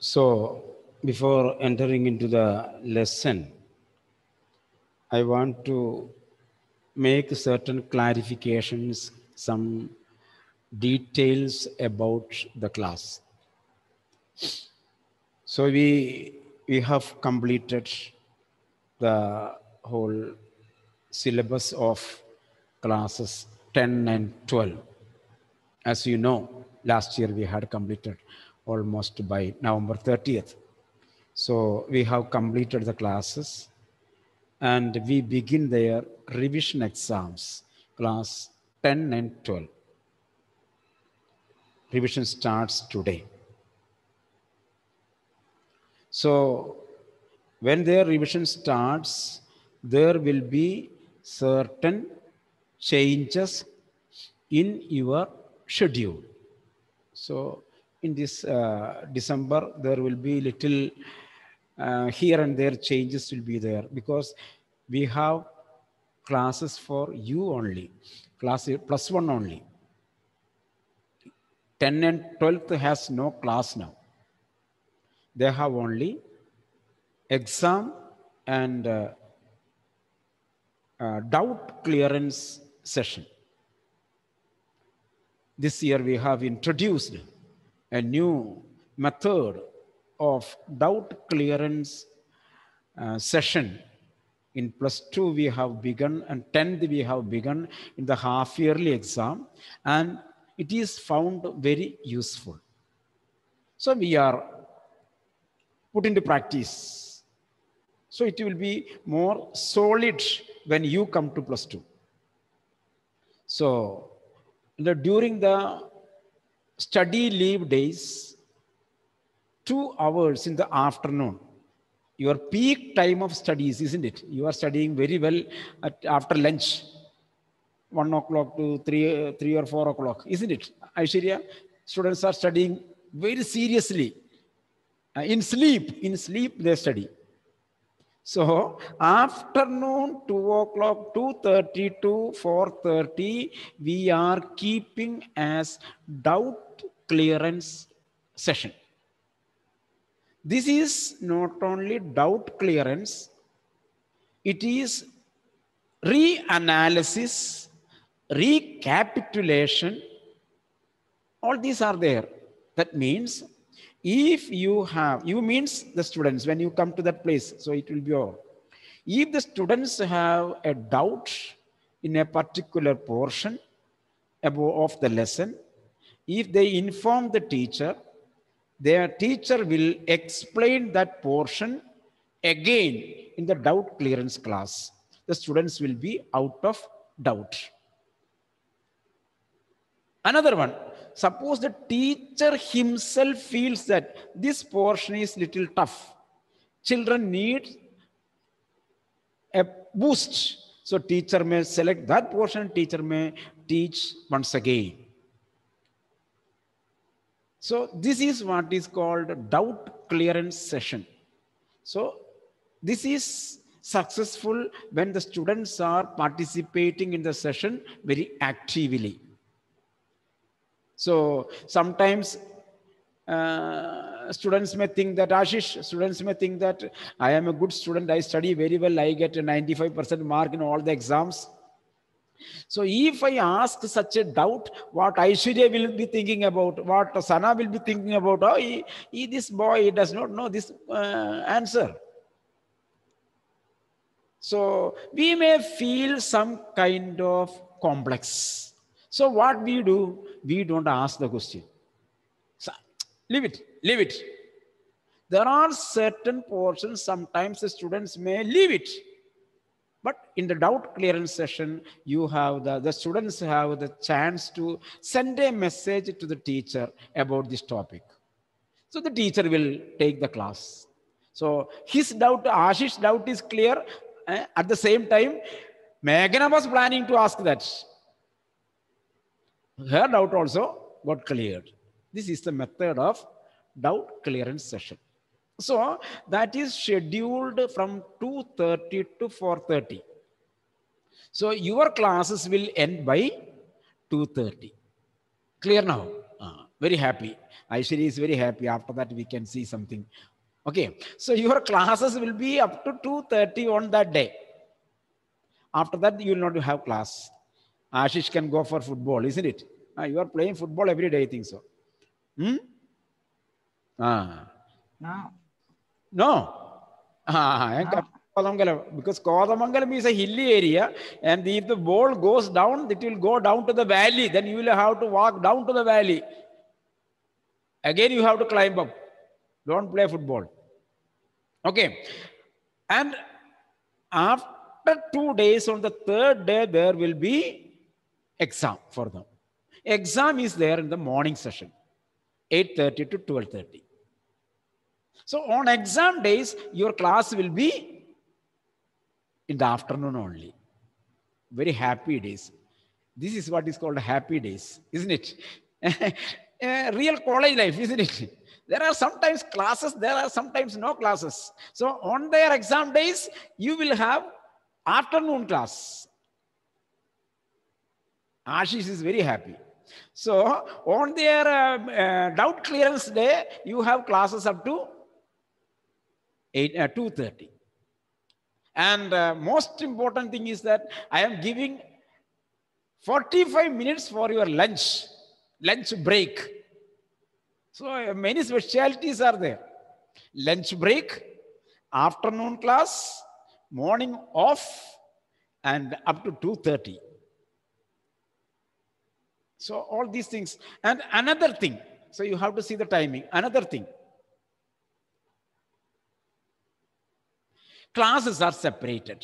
So, before entering into the lesson, I want to make certain clarifications, some details about the class. So we have completed the whole syllabus of classes 10 and 12. As you know, last year we had completed almost by November 30th. So we have completed the classes and we begin their revision exams, class 10 and 12. Revision starts today. So when their revision starts, there will be certain changes in your schedule. So in this December, there will be little here and there changes will be there, because we have classes for you only, class plus one only. 10 and 12th has no class now. They have only exam and doubt clearance session. This year we have introduced a new method of doubt clearance session. In plus 2 we have begun, and 10th we have begun in the half yearly exam, and it is found very useful. So we are put into practice. So it will be more solid when you come to plus 2. So during the study leave days, 2 hours in the afternoon, your peak time of studies, isn't it? You are studying very well after lunch, 1 o'clock to 3 or 4 o'clock, isn't it, Aishwarya? Students are studying very seriously. In sleep they study. So afternoon 2 o'clock, 2:30 to 4:30, we are keeping as doubt clearance session. This is not only doubt clearance, it is reanalysis, recapitulation. All these are there. That means if you have, you means the students, when you come to that place, so it will be all. If the students have a doubt in a particular portion of the lesson, if they inform the teacher, their teacher will explain that portion again in the doubt clearance class. The students will be out of doubt. Another one, suppose the teacher himself feels that this portion is little tough. Children need a boost. So teacher may select that portion, teacher may teach once again. So this is what is called doubt clearance session. So this is successful when the students are participating in the session very actively. So sometimes students may think that, Ashish, students may think that I am a good student, I study very well, I get a 95% mark in all the exams. So if I ask such a doubt, what Aishwarya will be thinking about, what Sana will be thinking about, oh, this boy does not know this answer. So we may feel some kind of complex. So what we do, we don't ask the question. So, leave it. There are certain portions, sometimes the students may leave it. But in the doubt clearance session, you have the students have the chance to send a message to the teacher about this topic. So the teacher will take the class. So his doubt, Ashish's doubt is clear. At the same time, Meghana was planning to ask that. Her doubt also got cleared. This is the method of doubt clearance session. So that is scheduled from 2:30 to 4:30. So your classes will end by 2:30. Clear now? Very happy. Aishwarya is very happy. After that, we can see something. Okay. So your classes will be up to 2:30 on that day. After that, you will not have class. Ashish can go for football, isn't it? You are playing football every day, I think so. Hmm? No. No. Because Kodamangalam is a hilly area, and if the ball goes down, it will go down to the valley. Then you will have to walk down to the valley. Again, you have to climb up. Don't play football. Okay. And after 2 days, on the third day, there will be exam for them. Exam is there in the morning session, 8:30 to 12:30. So on exam days, your class will be in the afternoon only. Very happy days. This is what is called happy days, isn't it? Real college life, isn't it? There are sometimes classes, there are sometimes no classes. So on their exam days, you will have afternoon class. Ashish is very happy. So on their doubt clearance day, you have classes up to 2:30. And most important thing is that I am giving 45 minutes for your lunch break. So many specialties are there. Lunch break, afternoon class, morning off, and up to 2:30. So all these things. And another thing, so you have to see the timing. Another thing, classes are separated.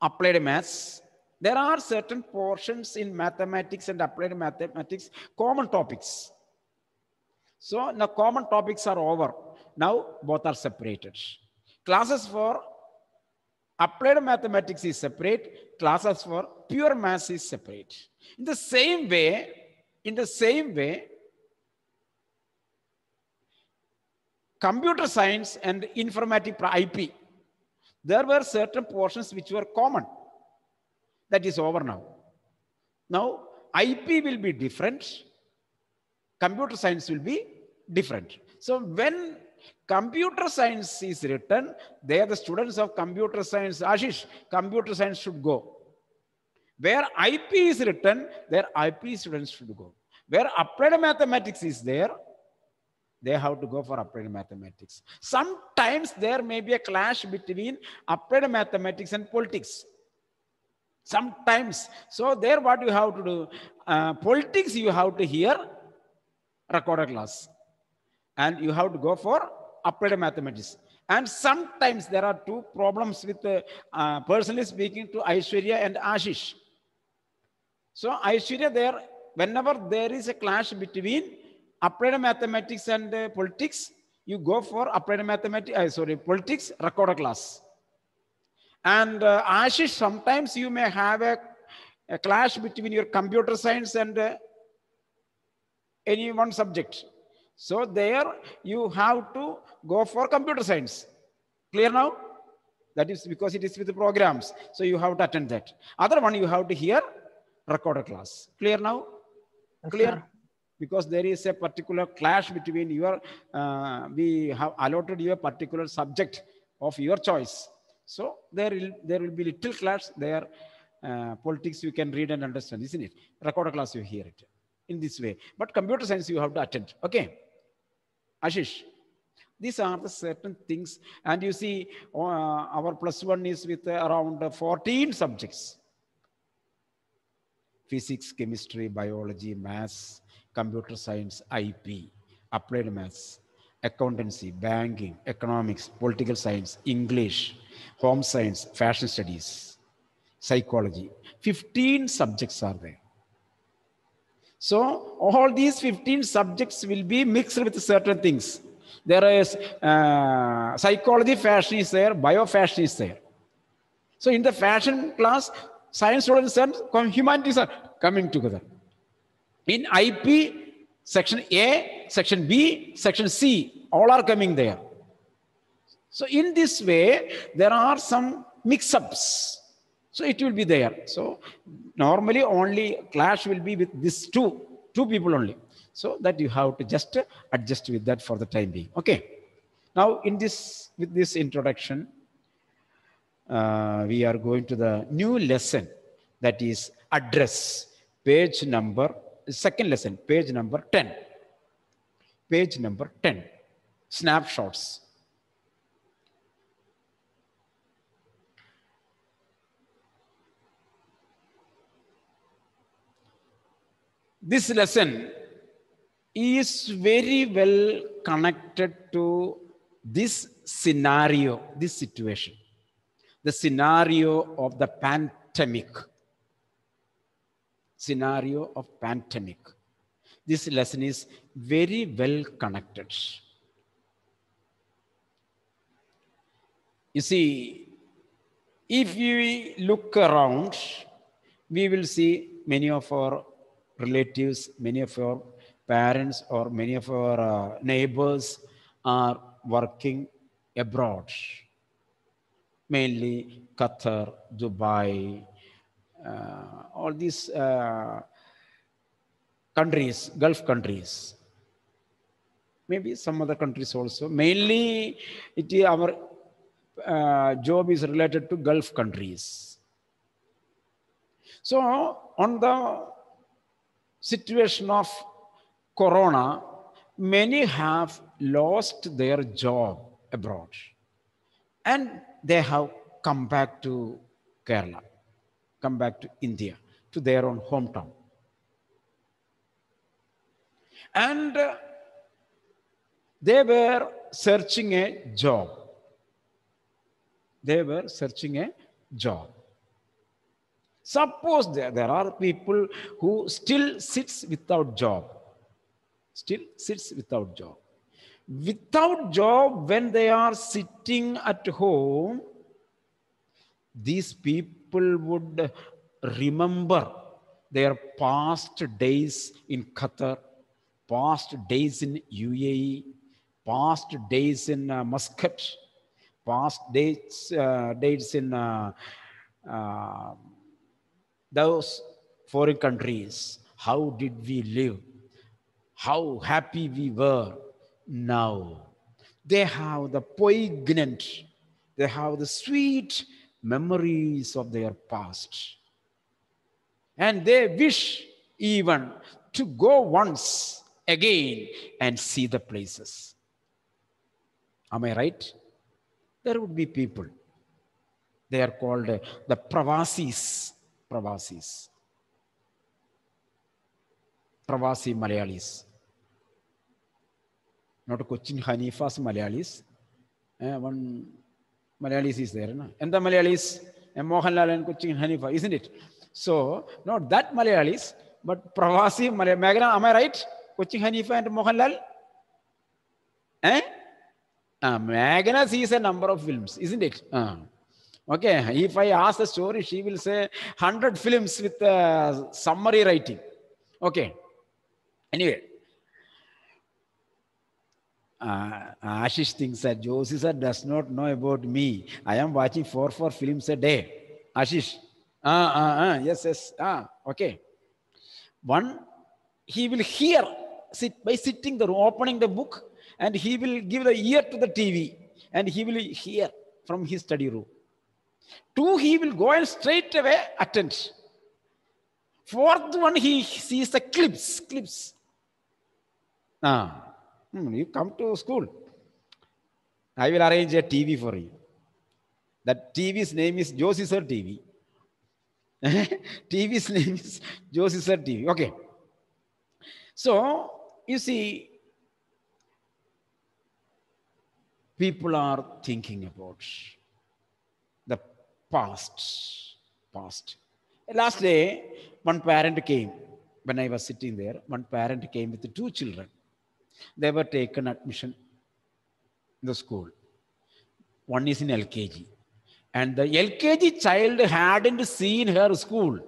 Applied maths, there are certain portions in mathematics and applied mathematics, common topics. So now common topics are over. Now both are separated. Classes for applied mathematics is separate. Classes for pure maths is separate. In the same way, computer science and informatic IP, there were certain portions which were common. That is over now. Now, IP will be different. Computer science will be different. So when computer science is written, they are the students of computer science. Ashish, computer science should go. Where IP is written, their IP students should go. Where applied mathematics is there, they have to go for applied mathematics. Sometimes there may be a clash between applied mathematics and politics. Sometimes. So there what you have to do, politics you have to hear recorded class. And you have to go for applied mathematics. And sometimes there are two problems with personally speaking to Aishwarya and Ashish. So Aishwarya, there, whenever there is a clash between applied mathematics and politics, you go for applied mathematics, politics recorded class. And Ashish, sometimes you may have a clash between your computer science and any one subject. So there you have to go for computer science. Clear now? That is because it is with the programs. So you have to attend that. Other one you have to hear recorded class. Clear now? Clear? Sure. Because there is a particular clash between your, we have allotted you a particular subject of your choice. So there will be little clash there. Politics you can read and understand, isn't it? Recorded class you hear it in this way. But computer science you have to attend. Okay. Ashish, these are the certain things. And you see our +1 is with around 14 subjects. Physics, chemistry, biology, maths, computer science, IP, applied maths, accountancy, banking, economics, political science, English, home science, fashion studies, psychology. 15 subjects are there. So all these 15 subjects will be mixed with certain things. There is psychology, fashion is there, bio-fashion is there. So in the fashion class, science students and humanities are coming together. In IP, section A, section B, section C, all are coming there. So in this way, there are some mix-ups. So it will be there. So normally only clash will be with these two. 2 people only. So that you have to just adjust with that for the time being. Okay. Now, with this introduction, we are going to the new lesson, that is address, page number, second lesson, page number 10. Page number 10, snapshots. This lesson is very well connected to this scenario, this situation, the scenario of the pandemic. Scenario of pandemic. This lesson is very well connected. You see, if we look around, we will see many of our relatives, many of our parents, or many of our neighbors are working abroad, mainly Qatar, Dubai, all these countries, Gulf countries, maybe some other countries also. Mainly, our job is related to Gulf countries. So, on the situation of Corona, many have lost their job abroad, and they have come back to Kerala, come back to India, to their own hometown. And they were searching a job. They were searching a job. Suppose there are people who still sits without job. Still sits without job. Without job, when they are sitting at home, these people would remember their past days in Qatar, past days in UAE, past days in Muscat, past dates in those foreign countries. How did we live? How happy we were. Now they have the poignant, they have the sweet memories of their past, and they wish even to go once again and see the places. Am I right? There would be people. They are called the Pravasis. Pravasis. Pravasi Malayalis. Not Cochin Hanifas Malayalis. One Malayalis is there. No? And the Malayalis, Mohanlal and Cochin Hanifa, isn't it? So, not that Malayalis, but Pravasi Malayalis. Meghna, am I right? Cochin Hanifa and Mohanlal? Meghna sees a number of films, isn't it? Okay, if I ask the story, she will say 100 films with summary writing. Okay. Anyway, Ashish thinks that Josie sir does not know about me. I am watching 4 films a day. Ashish. Yes. Okay. One, he will hear by sitting there, opening the book, and he will give the ear to the TV, and he will hear from his study room. 2, he will go and straight away attend. 4th one, he sees the clips. You come to school. I will arrange a TV for you. That TV's name is Josie Sir TV. TV's name is Josie Sir TV. Okay. So, you see, people are thinking about the past. Last day, one parent came. When I was sitting there, one parent came with 2 children. They were taken admission in the school. One is in LKG. And the LKG child hadn't seen her school.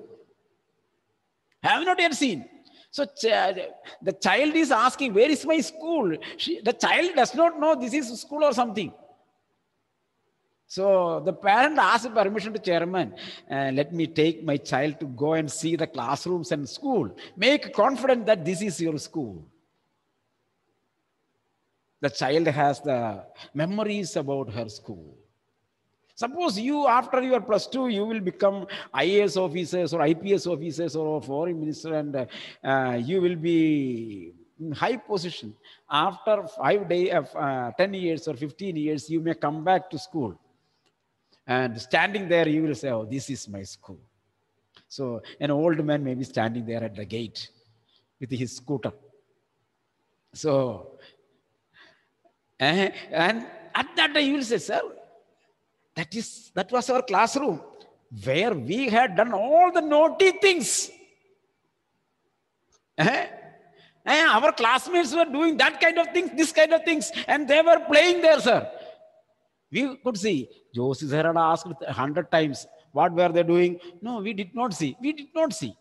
Have not yet seen. So the child is asking, where is my school? The child does not know this is school or something. So the parent asked permission to chairman, let me take my child to go and see the classrooms and school. Make confident that this is your school. The child has the memories about her school. Suppose you, after your +2, you will become IAS officers or IPS officers or foreign minister, and you will be in high position. After 10 years or 15 years, you may come back to school. And standing there, you will say, oh, this is my school. So an old man may be standing there at the gate with his scooter. So, and at that time, you will say, sir, that was our classroom where we had done all the naughty things. Our classmates were doing that kind of things, this kind of things, and they were playing there, sir. We could see. Joshi sir had asked 100 times, what were they doing? No, we did not see. We did not see.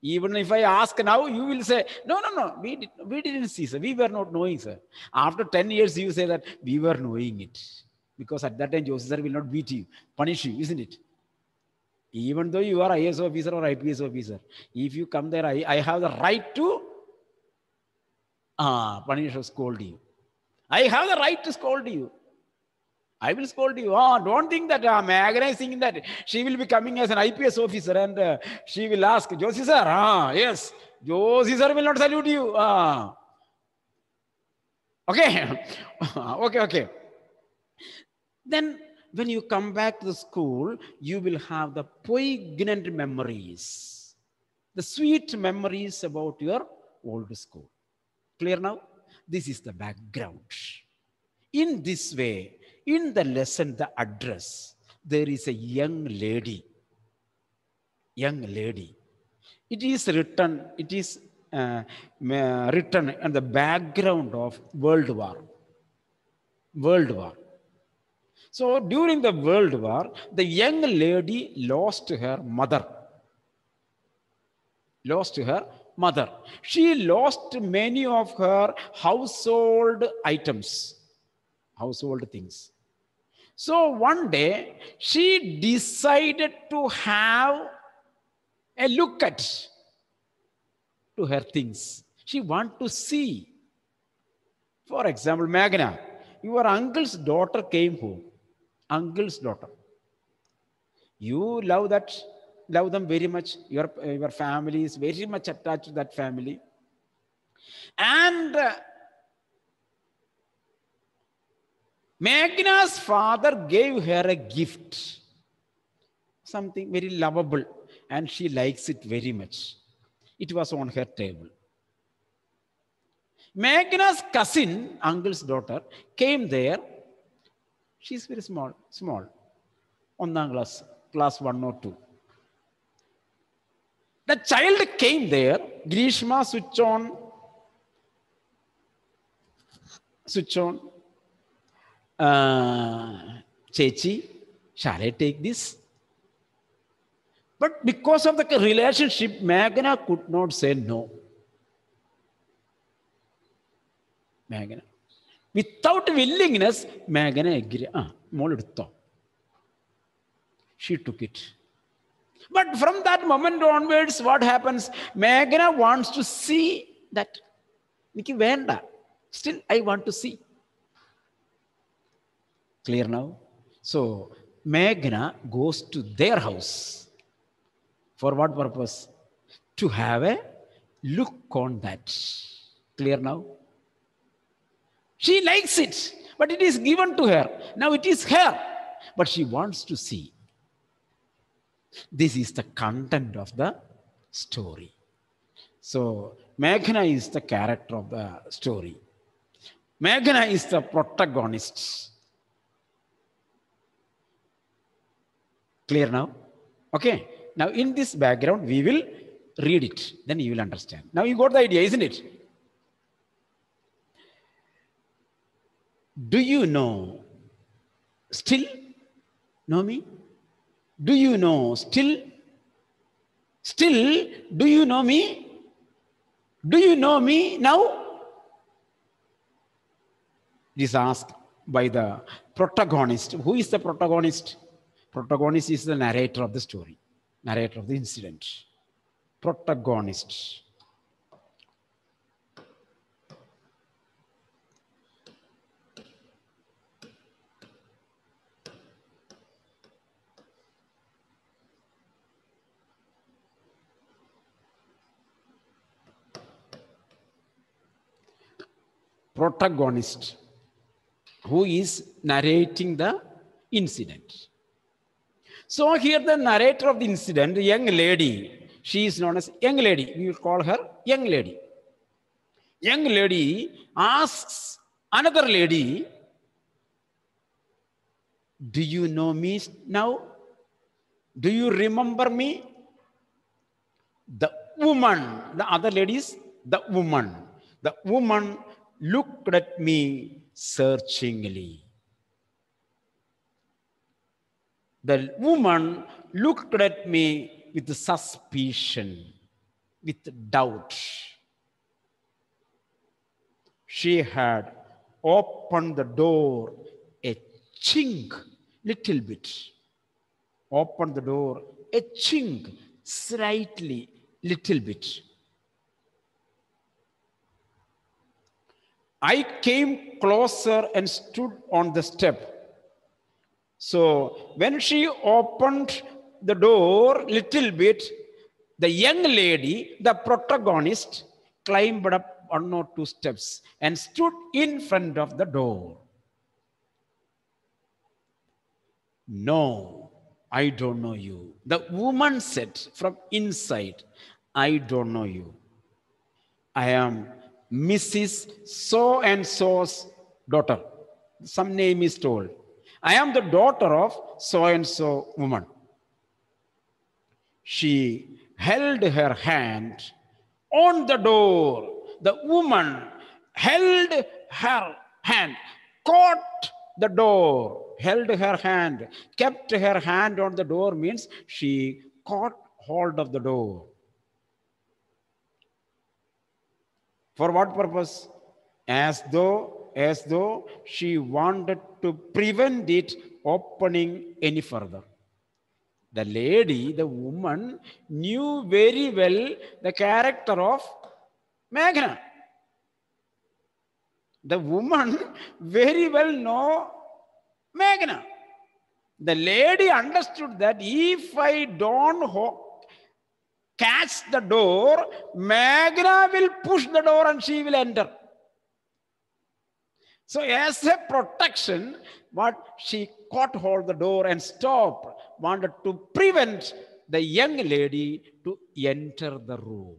Even if I ask now, you will say, no, we didn't see, sir. We were not knowing, sir. After 10 years, you say that we were knowing it. Because at that time, Joshi sir will not beat you, punish you, isn't it? Even though you are IAS officer or IPS officer, if you come there, I have the right to punish or scold you. I have the right to scold you. I will scold you. Don't think that Meghana is thinking that she will be coming as an IPS officer and she will ask, Joshi sir, yes, Joshi sir will not salute you. Okay. Okay. Then when you come back to the school, you will have the poignant memories, the sweet memories about your old school. Clear now? This is the background. In this way, in the lesson, the address, there is a young lady. It is written in the background of World War. So during the World War, the young lady lost her mother. She lost many of her household items, household things. So one day, she decided to have a look at to her things. She wanted to see. For example, Meghana, your uncle's daughter came home. Uncle's daughter. You love them very much. Your family is very much attached to that family. And Meghana's father gave her a gift. Something very lovable. And she likes it very much. It was on her table. Meghana's cousin, uncle's daughter, came there. She's very small. Class 1 or 2. The child came there. Grishma, switch on. Chechi, shall I take this? But because of the relationship, Meghana could not say no. Meghana. Without willingness, Meghana agreed. She took it. But from that moment onwards, what happens? Meghana wants to see that. Still, I want to see. Clear now? So, Meghana goes to their house. For what purpose? To have a look on that. Clear now? She likes it, but it is given to her. Now it is her, but she wants to see. This is the content of the story. So, Meghana is the character of the story. Meghana is the protagonist. Clear now? Okay. Now, in this background, we will read it. Then you will understand. Now, you got the idea, isn't it? Do you know? Still know me? Do you know? Still, do you know me? Do you know me now? It is asked by the protagonist. Who is the protagonist? Protagonist is the narrator of the story, narrator of the incident. Protagonist. Protagonist, who is narrating the incident. So here the narrator of the incident, the young lady, she is known as young lady. We will call her young lady. Young lady asks another lady, do you know me now? Do you remember me? The woman, the other lady is the woman. The woman looked at me searchingly. The woman looked at me with suspicion, with doubt. She had opened the door a chink, little bit. Opened the door a chink, slightly, little bit. I came closer and stood on the step. So when she opened the door little bit, the young lady, the protagonist, climbed up 1 or 2 steps and stood in front of the door. No, I don't know you. The woman said from inside, I don't know you. I am Mrs. So-and-so's daughter. Some name is told. I am the daughter of so-and-so woman. She held her hand on the door. The woman held her hand, caught the door, held her hand, kept her hand on the door means she caught hold of the door. For what purpose? As though she wanted to prevent it opening any further. The lady, the woman, knew very well the character of Meghna. The woman very well know Meghna. The lady understood that if I don't catch the door, Meghna will push the door and she will enter. So as a protection, what she caught hold of the door and stopped, wanted to prevent the young lady to enter the room.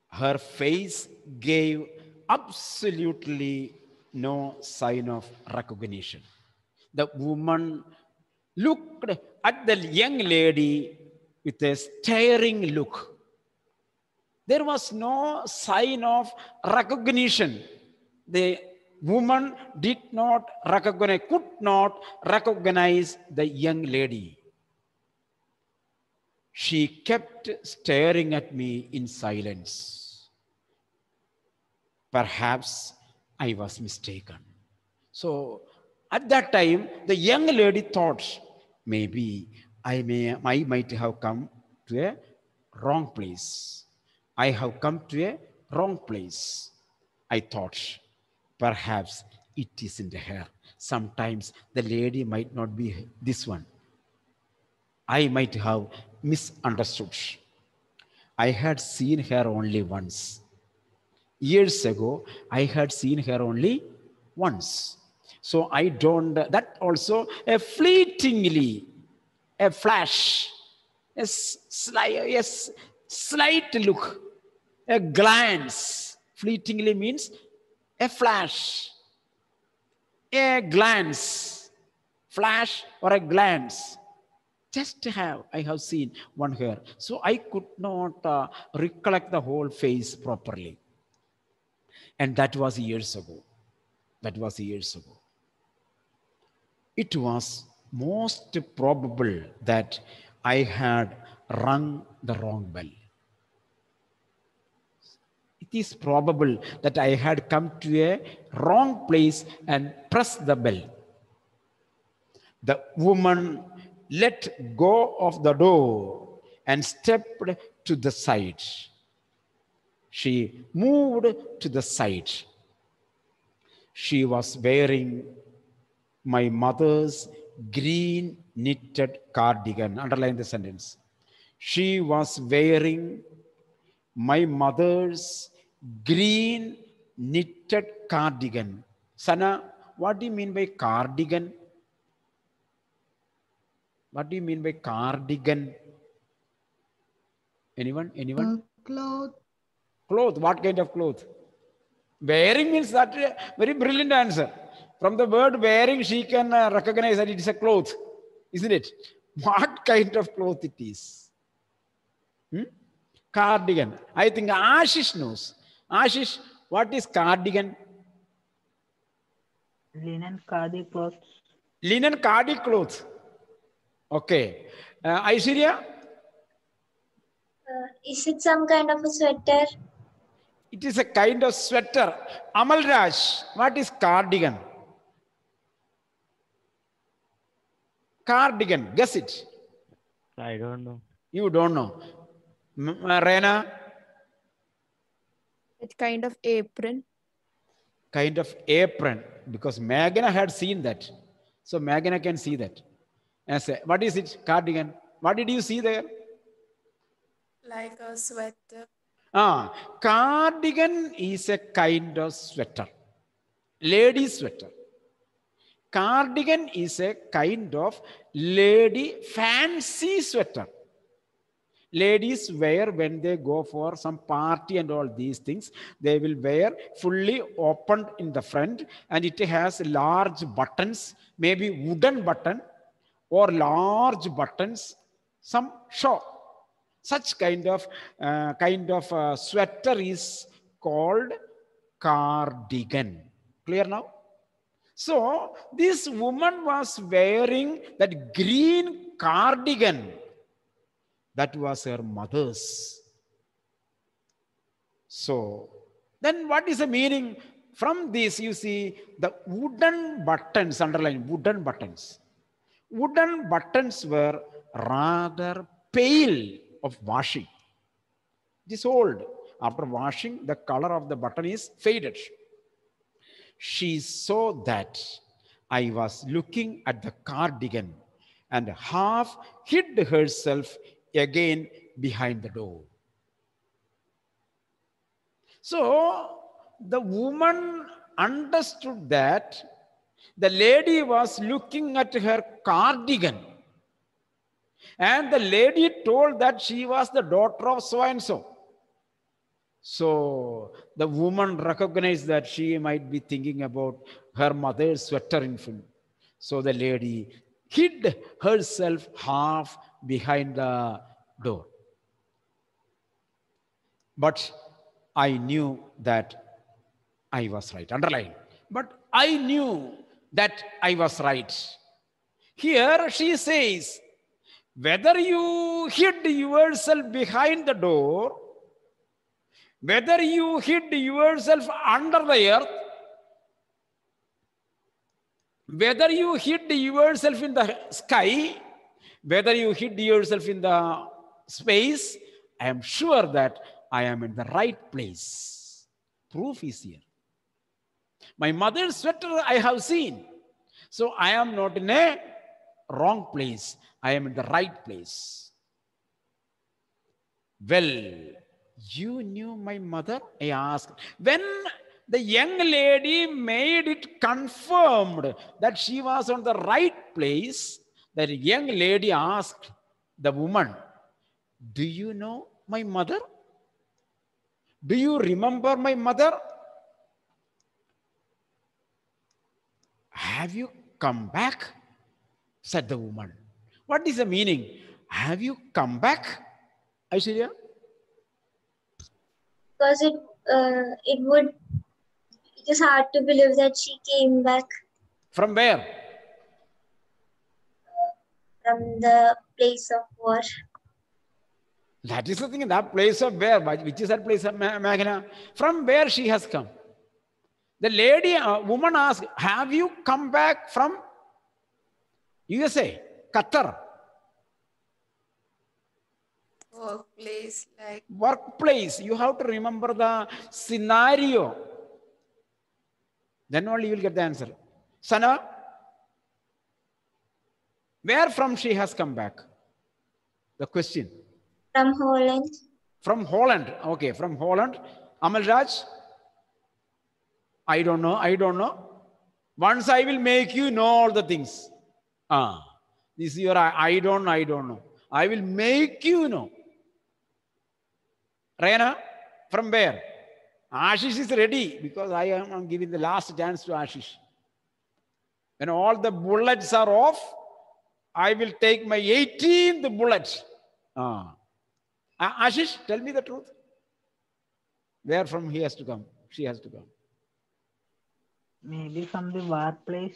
Her face gave absolutely no sign of recognition. The woman looked at the young lady with a staring look. There was no sign of recognition. The woman did not recognize, could not recognize the young lady. She kept staring at me in silence. Perhaps I was mistaken. So at that time, the young lady thought, maybe I might have come to a wrong place. I have come to a wrong place. I thought, perhaps it isn't her. Sometimes the lady might not be this one. I might have misunderstood. I had seen her only once. Years ago, I had seen her only once. So I don't, that also a fleetingly, a flash, a slight look, a glance. Fleetingly means a flash, a glance, flash or a glance. Just I have seen one hair. So I could not recollect the whole face properly. And that was years ago. That was years ago. It was most probable that I had rung the wrong bell. is probable that I had come to a wrong place and pressed the bell. The woman let go of the door and stepped to the side. She moved to the side. She was wearing my mother's green knitted cardigan. Underline the sentence. She was wearing my mother's green knitted cardigan. Sana, what do you mean by cardigan? What do you mean by cardigan? Anyone? Anyone? Cloth. Cloth. What kind of cloth? Wearing means that very brilliant answer. From the word wearing, she can recognize that it is a cloth, isn't it? What kind of cloth it is? Cardigan. I think Ashish knows. Ashish, what is cardigan? Linen khadi cloth. Linen cardi cloth. Okay. Aishwarya? Is it some kind of a sweater? It is a kind of sweater. Amal Raj, what is cardigan? Cardigan. Guess it. I don't know. You don't know. Rena? It's kind of apron. Kind of apron. Because Magna had seen that. So Magna can see that. And say, what is it? Cardigan. What did you see there? Like a sweater. Cardigan is a kind of sweater. Lady sweater. Cardigan is a kind of lady fancy sweater. Ladies wear when they go for some party and all these things. They will wear fully opened in the front, and it has large buttons, maybe wooden button or large buttons, some show. Such kind of sweater is called cardigan. Clear now? So this woman was wearing that green cardigan. That was her mother's. So then what is the meaning? From this you see the wooden buttons, underline wooden buttons. Wooden buttons were rather pale of washing. It is old. After washing, the color of the button is faded. She saw that I was looking at the cardigan and half hid herself again behind the door. So the woman understood that the lady was looking at her cardigan. And the lady told that she was the daughter of so-and-so. So the woman recognized that she might be thinking about her mother's sweater in front. So the lady hid herself half behind the door. But I knew that I was right. Underline. But I knew that I was right. Here she says, whether you hid yourself behind the door, whether you hid yourself under the earth, whether you hid yourself in the sky, whether you hid yourself in the space, I am sure that I am in the right place. Proof is here. My mother's sweater I have seen. So I am not in a wrong place. I am in the right place. Well, you knew my mother? I asked. When the young lady made it confirmed that she was on the right place, that young lady asked the woman, do you know my mother? Do you remember my mother? Have you come back? Said the woman. What is the meaning? Have you come back, Aishwarya? Because it is hard to believe that she came back From where? from the place of war. That is the thing, that place of where, which is that place of Meghna? From where she has come. The lady, woman asked, have you come back from USA, Qatar? Workplace, like Workplace. You have to remember the scenario. Then only you will get the answer. Sana, where from she has come back? The question. From Holland. From Holland. Okay, from Holland. Amal Raj? I don't know. Once I will make you know all the things. This is your I don't know. I will make you know. Rena, from where? Ashish is ready because I am giving the last chance to Ashish. When all the bullets are off, I will take my 18th bullet. Ashish, tell me the truth. Where from he has to come? She has to come. Maybe from the workplace.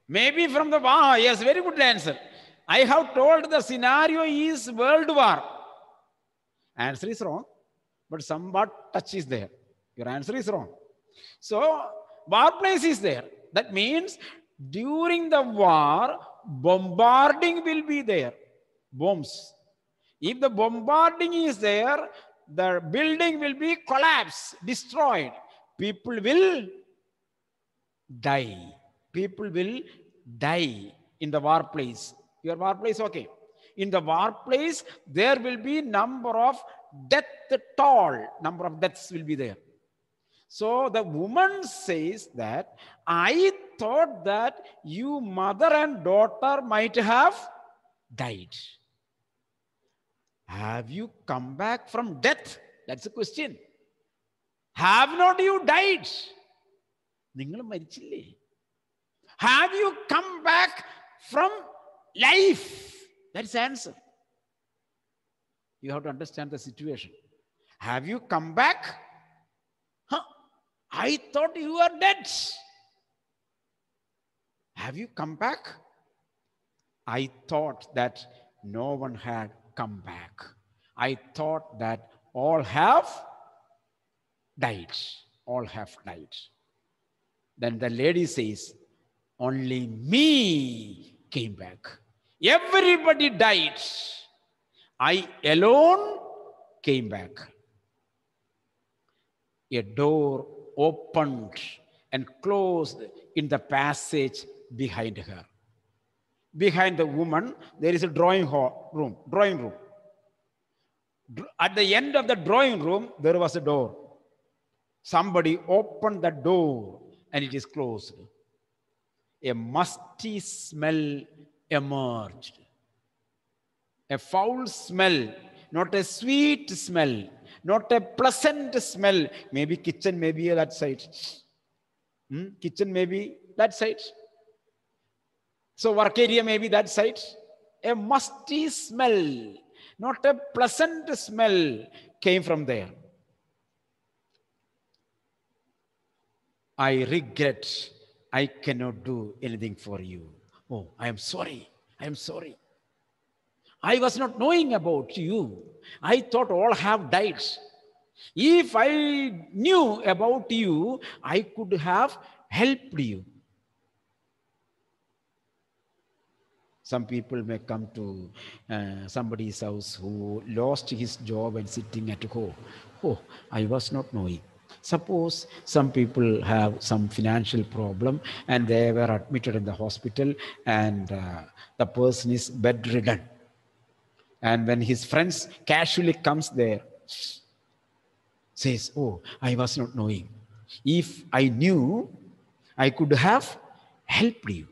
Maybe from the war. Yes, very good answer. I have told the scenario is world war. Answer is wrong, but somewhat touch is there. Your answer is wrong. So, war place is there. That means during the war, bombarding will be there. Bombs. If the bombarding is there, the building will be collapsed, destroyed. People will die. People will die in the war place. Your war place, okay. In the war place, there will be number of death toll. Number of deaths will be there. So the woman says that, I thought that you mother and daughter might have died. Have you come back from death? That's the question. Have not you died? Have you come back from life? That's the answer. You have to understand the situation. Have you come back? I thought you were dead. Have you come back? I thought that no one had come back. I thought that all have died. All have died. Then the lady says, only me came back. Everybody died. I alone came back. A door opened and closed in the passage behind her. Behind the woman, there is a drawing room. At the end of the drawing room, there was a door. Somebody opened the door and it is closed. A musty smell emerged. A foul smell, not a sweet smell, not a pleasant smell. Maybe kitchen, maybe that side. Kitchen, maybe that side. So work area, maybe that side. A musty smell, not a pleasant smell came from there. I regret I cannot do anything for you. Oh, I am sorry. I am sorry. I was not knowing about you. I thought all have died. If I knew about you, I could have helped you. Some people may come to somebody's house who lost his job and sitting at home. Oh, I was not knowing. Suppose some people have some financial problem and they were admitted in the hospital and the person is bedridden. And when his friends casually comes there, says, oh, I was not knowing. If I knew, I could have helped you.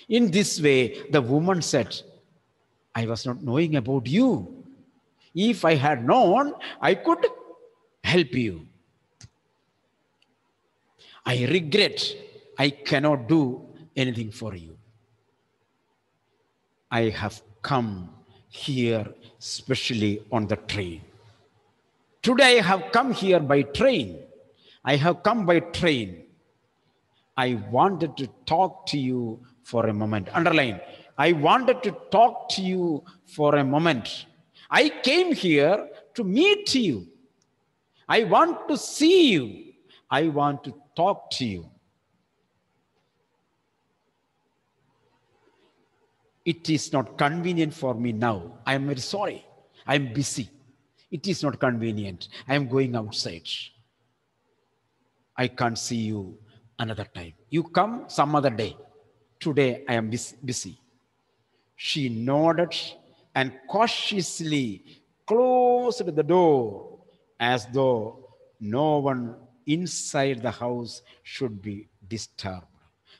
In this way, the woman said, I was not knowing about you. If I had known, I could help you. I regret I cannot do anything for you. I have come here specially on the train. Today I have come here by train. I have come by train. I wanted to talk to you for a moment. Underline. I wanted to talk to you for a moment. I came here to meet you. I want to see you. I want to talk to you. It is not convenient for me now. I am very sorry. I am busy. It is not convenient. I am going outside. I can't see you another time. You come some other day. Today I am busy. She nodded and cautiously closed the door as though no one inside the house should be disturbed.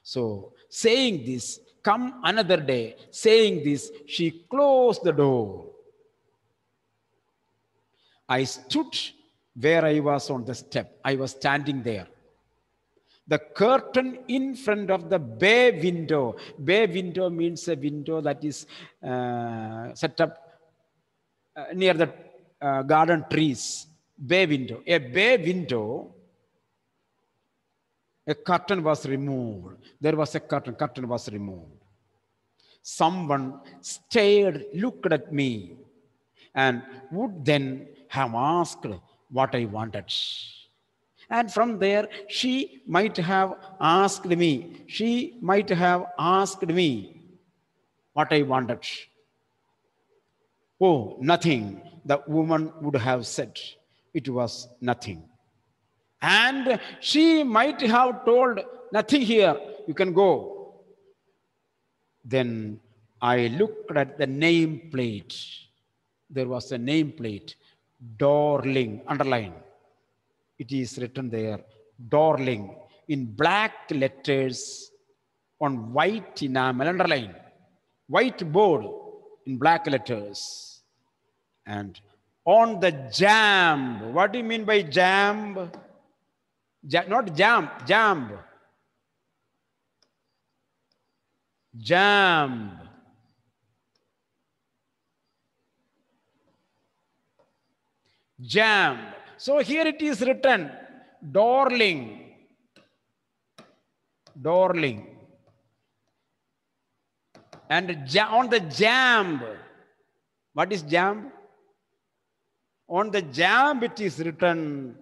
So, saying this, come another day, saying this, she closed the door. I stood where I was on the step. I was standing there. The curtain in front of the bay window. Bay window means a window that is set up near the garden trees. Bay window. A bay window, a curtain was removed. There was a curtain was removed. Someone stared, looked at me, and would then have asked what I wanted. And from there, she might have asked me. She might have asked me what I wanted. Oh, nothing, the woman would have said. It was nothing. And she might have told, nothing here, you can go. Then I looked at the nameplate. There was a nameplate, Darling, underline. It is written there, Darling, in black letters on white enamel, underline, white board in black letters. And on the jamb, what do you mean by jamb? Not jam, jamb. Jamb. Jamb. So here it is written, Darling. Darling. And on the jamb, what is jamb? On the jamb it is written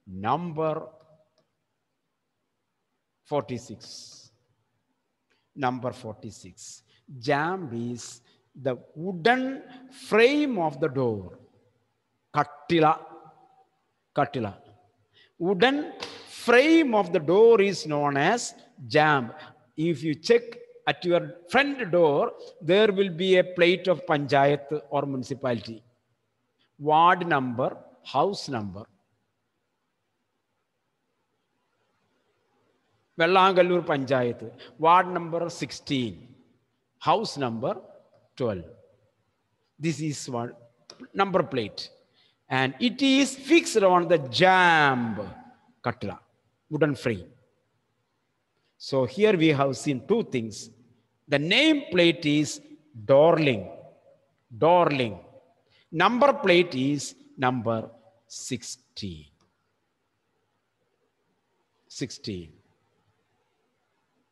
number 46. Number 46. Jamb is the wooden frame of the door. Kattila. Kattila. Wooden frame of the door is known as jamb. If you check at your front door, there will be a plate of panchayat or municipality. Ward number, house number. Vellangalur Panchayat, ward number 16, house number 12. This is one number plate. And it is fixed on the jamb, katla, wooden frame. So here we have seen two things. The name plate is Darling. Darling. Number plate is number 16. 16.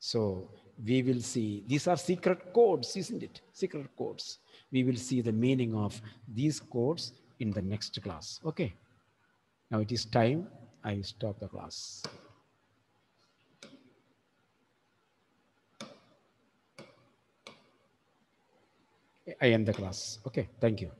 So we will see, these are secret codes, isn't it? Secret codes. We will see the meaning of these codes in the next class. Okay. Now it is time I stop the class. I end the class. Okay. Thank you.